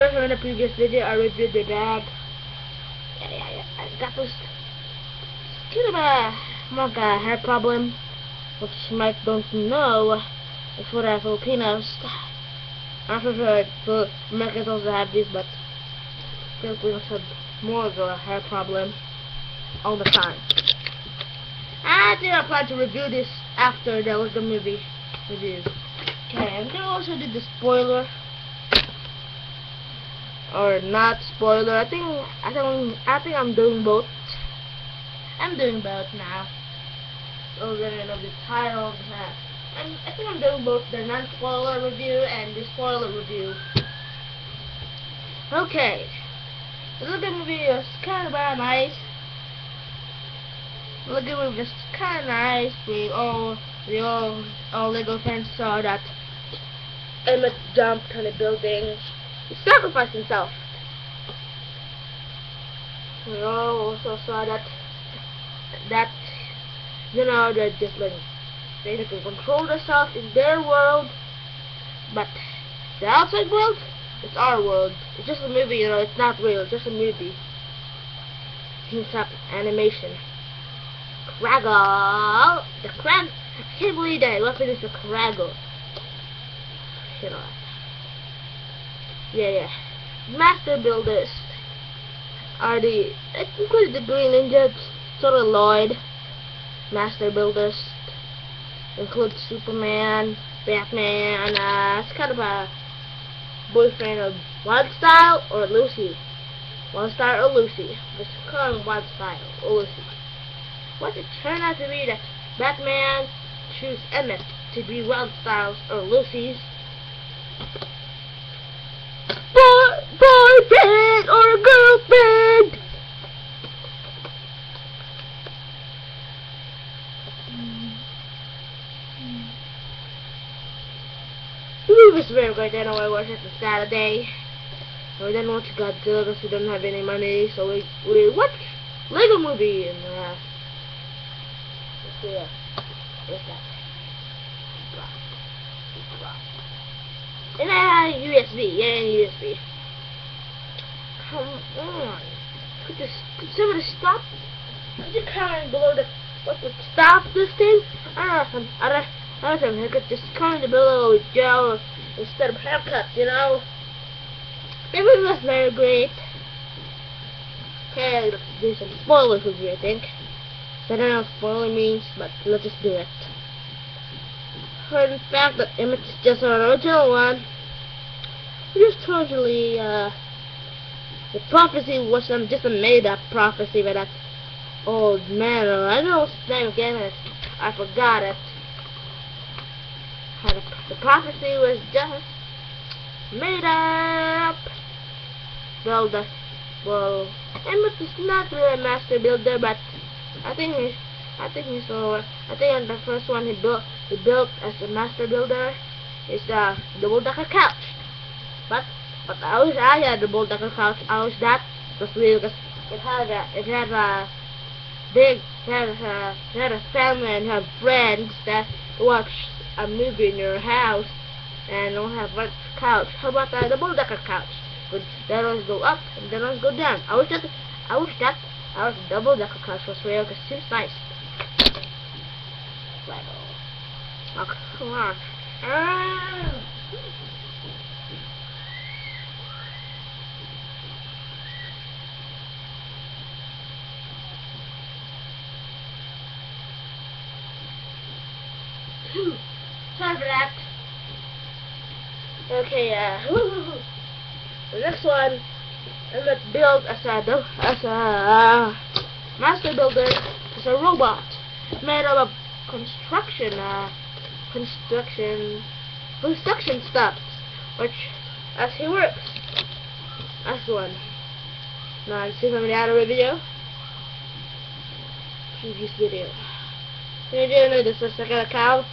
In the previous video, I reviewed the bag. I got this kind of a hair problem, which you might don't know. It's for the Filipinos. I'm not sure if Americans also have this, but Filipinos have more of a hair problem all the time. I think I plan to review this after there was the movie review. Okay, I'm gonna also do the spoiler. Or not spoiler. I think I'm doing both. I'm doing both now. So then I know the title. I think I'm doing both the non-spoiler review and the spoiler review. Okay. Look at the movie. It's kind of nice. Look at the movie. It's kind of nice. All Lego fans saw that Emmett jumped on a building. He sacrificed himself. We all also saw that you know that just like they can control themselves in their world, but the outside world, it's our world. It's just a movie, you know. It's not real. It's just a movie. It's up animation. Craggle, the crag. I can't believe that weapon is a Craggle. You know. Yeah. Master builders are it includes the Green Ninja, Solar Lloyd. Master builders include Superman, Batman. It's kind of a boyfriend of Wildstyle or Lucy. Wildstyle or Lucy. Let's call him Wildstyle or Lucy. What it turned out to be that Batman chose Emmett to be Wildstyle's or Lucy's boyfriend or girlfriend. The movie's very great. I know I watched it on Saturday. We didn't watch Godzilla because we don't have any money, so we watched Lego Movie and let's see what's that? And USB, yeah, USB. Come on. Could somebody stop? Could you comment below to stop this thing? I don't know if I could just comment below with gel instead of haircuts, you know? The movie was very great. Okay, let's do some spoilers with you, I think. I don't know what spoiler means, but let's just do it. For the fact that Emmett is just an original one, just totally, the prophecy was just a made-up prophecy by that old man, or I don't know his name again, I forgot it. The prophecy was just made up. Well, Emmett is not really a master builder, but I think the first one he built as a master builder is the double-decker couch. But I wish I had the double-decker couch. I wish that was real because it had a family and have friends that watch a movie in your house and don't have one couch. How about the double-decker couch? But that ones go up and that ones go down. I wish that our double-decker couch was real because it seems nice. Oh, come on. Sorry for that. Okay, the next one, Emmett built as a master builder, as a robot made of construction stuff, which as he works. That's one. Now you see from the other video, previous video. You know this is a second account.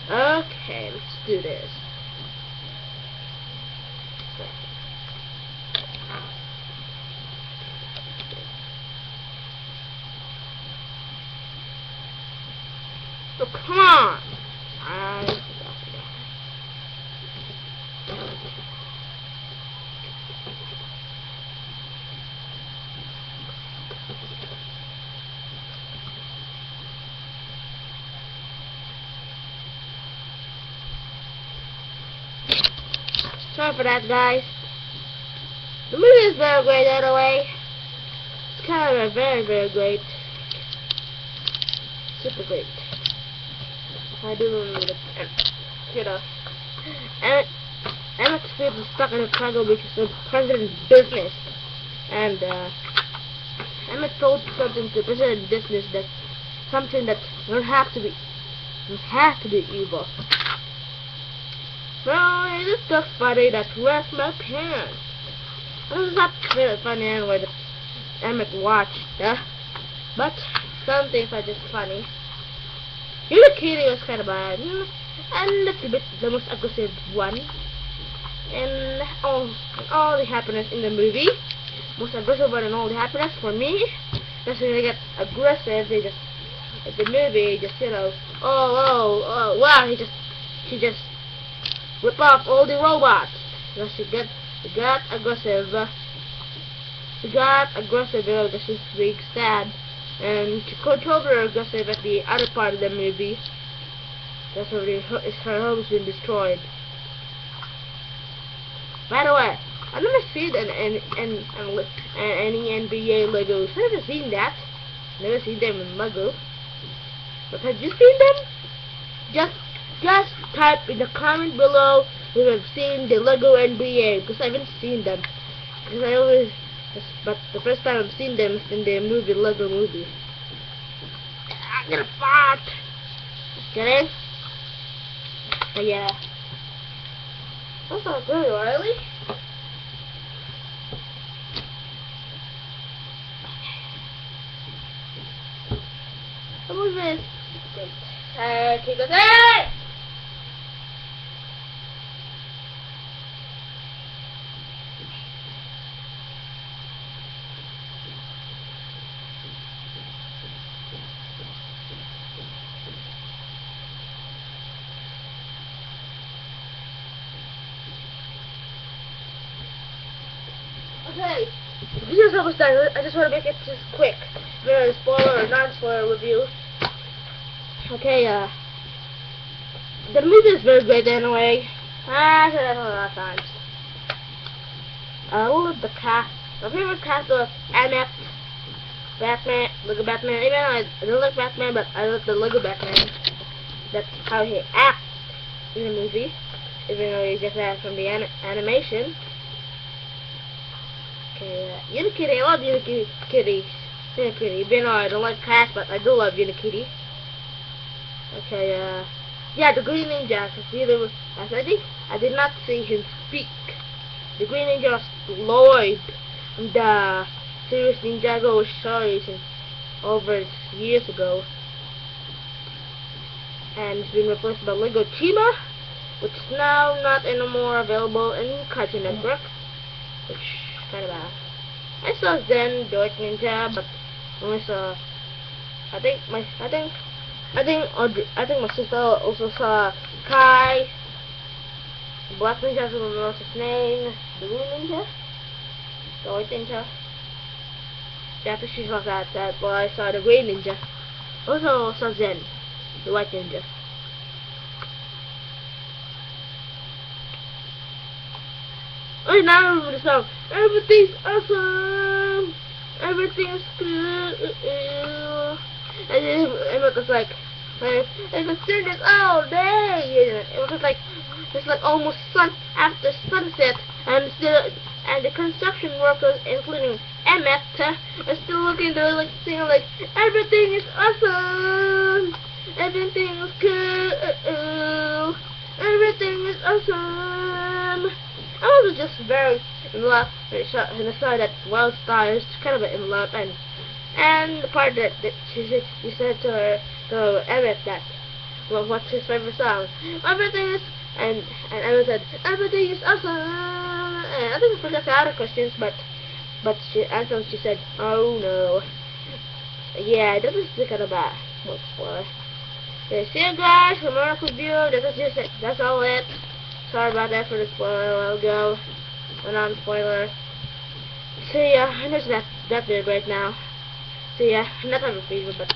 Okay, let's do this. Oh, come on! Sorry for that, guys. The movie is very great anyway. It's kind of very, very great. Super great. I do remember it. You know. Emmett Smith is stuck in Chicago because of president's business. And Emmett told something to president business that something that don't have to be evil. Well, it is just funny that where's my pants? This is not really funny anyway that Emmett watched, but some things are just funny. Unikitty was kind of bad, and that's a bit the most aggressive one. And all the happiness in the movie, most aggressive one and all the happiness for me. Just when they get aggressive, they just the movie just oh wow, he just rip off all the robots. Because he got aggressive. He got aggressive because she's being sad, and she controlled her aggressive at the other part of the movie. That's already her home's been destroyed. By the way, I've never seen any NBA Legos. I've never seen that. Never seen them in Lego. But have you seen them? Just type in the comment below if you've seen the Lego NBA, because I haven't seen them. Because but the first time I've seen them is in the movie Lego movie. I'm gonna fart. Just kidding. But yeah. That's not good, really. What was this? Keep it there! Okay, the video's almost done. I just want to make it just quick. Very spoiler or non-spoiler review. Okay, the movie is very great anyway. I said that a lot of times. I love the cast. My favorite cast was Emmett, Batman, Lego Batman. Even though I don't like Batman, but I like the Lego Batman. That's how he acts in the movie. Even though he just acts from the animation. Okay, Unikitty, I love Unikitty. Even though I don't like cats, but I do love Unikitty. Okay, yeah, the Green Ninja. I think I did not see him speak. The Green Ninja was Lloyd in the series Ninjago series over years ago, and it's been replaced by Lego Chima, which is now not anymore available in Cartoon Network, which is kind of bad. I saw Zen, the White Ninja, but only saw. I think my sister also saw Kai, the Black Ninja. I don't know his name. The Blue Ninja, the White Ninja. Yeah, I think she saw that, but I saw the Green Ninja. Also saw Zen, the White Ninja. Oh, now I remember the song. Everything's awesome. Everything's good. And then it was like, and the sing this all day. It was like, it's like almost after sunset, and the construction workers, including Emmett, are still looking there, like singing like, everything is awesome. Everything is cool. Everything is awesome. I was just very in love in the song that Wild Stars, kind of in love, and the part that she said to her, to Emmett, that, well, what's his favorite song? Everything is, and Emmett said, everything is awesome. And I think I forgot the other questions, but she answered. She said, oh no. Yeah, that was kind of bad. Okay, see you guys for more review. That's all it. Sorry about that for the spoiler a while ago. A non-spoiler. See ya. I'm just that big right now. See ya. Not having a fever, but